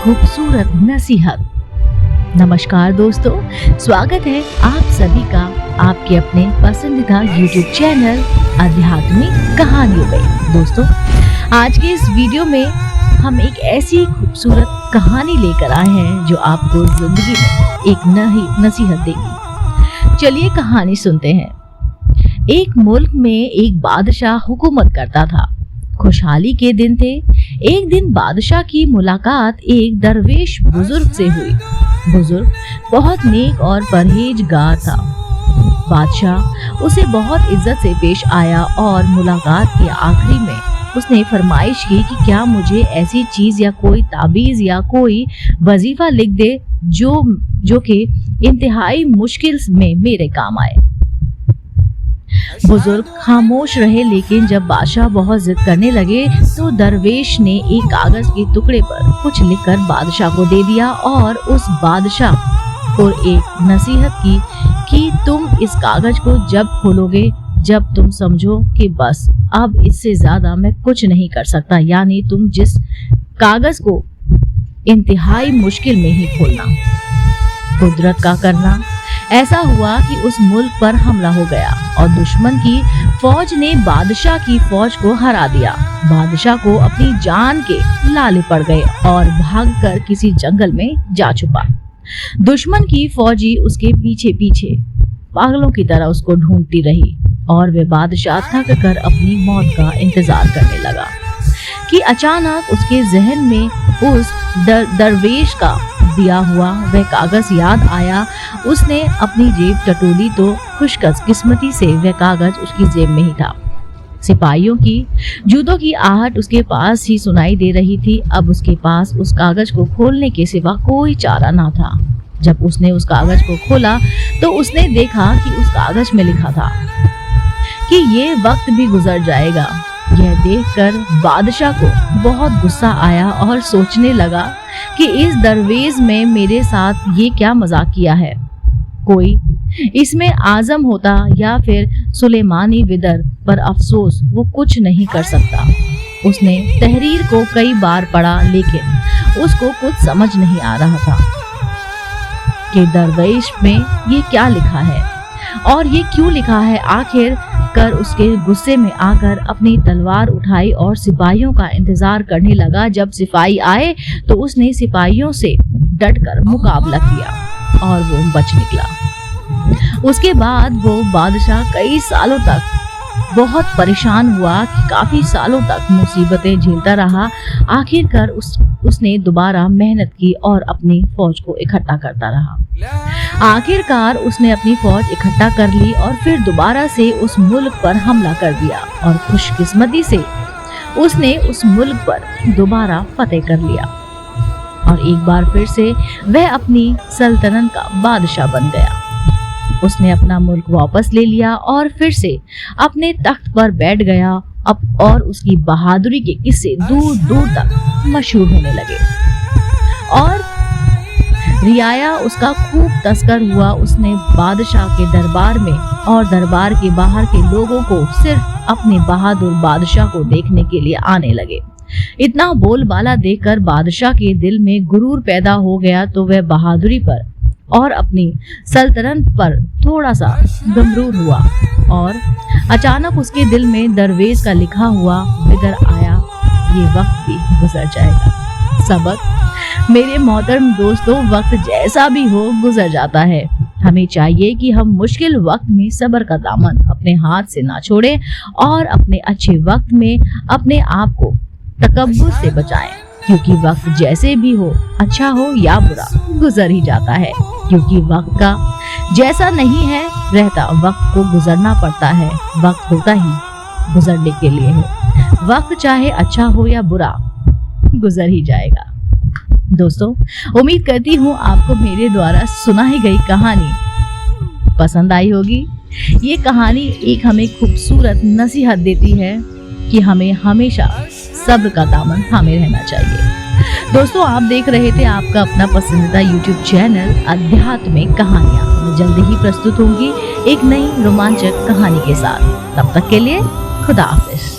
खूबसूरत नसीहत। नमस्कार दोस्तों, स्वागत है आप सभी का आपके अपने पसंदीदा YouTube चैनल आध्यात्मिक कहानियों में। दोस्तों, आज के इस वीडियो में हम एक ऐसी खूबसूरत कहानी लेकर आए हैं जो आपको जिंदगी में एक नई नसीहत देगी। चलिए कहानी सुनते हैं। एक मुल्क में एक बादशाह हुकूमत करता था। खुशहाली के दिन थे। एक दिन बादशाह की मुलाकात एक दरवेश बुजुर्ग से हुई। बुजुर्ग बहुत नेक और परहेजगार था। बादशाह उसे बहुत इज्जत से पेश आया और मुलाकात के आखिरी में उसने फरमाइश की कि क्या मुझे ऐसी चीज या कोई ताबीज या कोई वजीफा लिख दे जो कि इंतहाई मुश्किल में मेरे काम आए। बुजुर्ग खामोश रहे, लेकिन जब बादशाह बहुत जिद करने लगे तो दरवेश ने एक कागज के टुकड़े पर कुछ लिखकर बादशाह को दे दिया और उस बादशाह को एक नसीहत की कि तुम इस कागज को जब खोलोगे जब तुम समझो कि बस अब इससे ज्यादा मैं कुछ नहीं कर सकता, यानी तुम जिस कागज को इंतहाई मुश्किल में ही खोलना। कुदरत का करना ऐसा हुआ कि उस मुल्क पर हमला हो गया और दुश्मन की फौज ने बादशाह की फौज को हरा दिया। बादशाह को अपनी जान के लाले पड़ गए और भागकर किसी जंगल में जा छुपा। दुश्मन की फौजी उसके पीछे पीछे पागलों की तरह उसको ढूंढती रही और वे बादशाह थक कर अपनी मौत का इंतजार करने लगा कि अचानक उसके जहन में उस दरवेश का दिया हुआ वह कागज याद आया। उसने अपनी जेब टटोली तो खुशकिस्मती से वह कागज उसकी जेब में ही था। सिपाहियों की जूतों की आहट उसके पास ही सुनाई दे रही थी। अब उसके पास उस कागज को खोलने के सिवा कोई चारा ना था। जब उसने उस कागज को खोला तो उसने देखा कि उस कागज में लिखा था कि ये वक्त भी गुजर जाएगा। यह देखकर बादशाह को बहुत गुस्सा आया और सोचने लगा कि इस दरवेश में मेरे साथ ये क्या मजाक किया है। कोई इसमें आजम होता या फिर सुलेमानी विदर, पर अफसोस वो कुछ नहीं कर सकता। उसने तहरीर को कई बार पढ़ा, लेकिन उसको कुछ समझ नहीं आ रहा था कि दरवेश में ये क्या लिखा है और ये क्यों लिखा है। आखिर कर उसके गुस्से में आकर अपनी तलवार उठाई और सिपाहियों का इंतजार करने लगा। जब सिपाही आए तो उसने सिपाहियों से डटकर मुकाबला किया और वो बच निकला। उसके बाद वो बादशाह कई सालों तक बहुत परेशान हुआ। काफी सालों तक मुसीबतें झेलता रहा। आखिरकार उसने दोबारा मेहनत की और अपनी फौज को इकट्ठा करता रहा। आखिरकार उसने अपनी फौज इकट्ठा कर ली और फिर दोबारा से उस मुल्क पर हमला कर दिया और खुशकिस्मती से उसने उस मुल्क पर दोबारा फतेह कर लिया और एक बार फिर से वह अपनी सल्तनत का बादशाह बन गया। उसने अपना मुल्क वापस ले लिया और फिर से अपने तख्त पर बैठ गया। अब और उसकी बहादुरी के किस्से दूर दूर तक मशहूर होने लगे और रियाया उसका खूब तस्कर हुआ। उसने बादशाह के दरबार में और दरबार के बाहर के लोगों को सिर्फ अपने बहादुर बादशाह को देखने के लिए आने लगे। इतना बोलबाला देखकर बादशाह के दिल में गुरूर पैदा हो गया तो वह बहादुरी पर और अपनी सल्तनत पर थोड़ा सा गमरूर हुआ और अचानक उसके दिल में दरवेश का लिखा हुआ विदर आया, ये वक्त भी गुजर जाएगा। सबक मेरे मोहतरम दोस्तों, वक्त जैसा भी हो गुजर जाता है। हमें चाहिए कि हम मुश्किल वक्त में सब्र का दामन अपने हाथ से ना छोड़ें और अपने अच्छे वक्त में अपने आप को तकब्बुर से बचाएं, क्योंकि वक्त जैसे भी हो, अच्छा हो या बुरा, गुजर ही जाता है। क्योंकि वक्त का जैसा नहीं है रहता, वक्त को गुजरना पड़ता है। वक्त होता ही गुजरने के लिए है। वक्त चाहे अच्छा हो या बुरा, गुजर ही जाएगा। दोस्तों, उम्मीद करती हूँ आपको मेरे द्वारा सुनाई गई कहानी पसंद आई होगी। ये कहानी एक हमें खूबसूरत नसीहत देती है कि हमें हमेशा सब्र का दामन थामे रहना चाहिए। दोस्तों, आप देख रहे थे आपका अपना पसंदीदा YouTube चैनल आध्यात्मिक कहानियाँ। मैं जल्दी ही प्रस्तुत होंगी एक नई रोमांचक कहानी के साथ। तब तक के लिए खुदा हाफिज।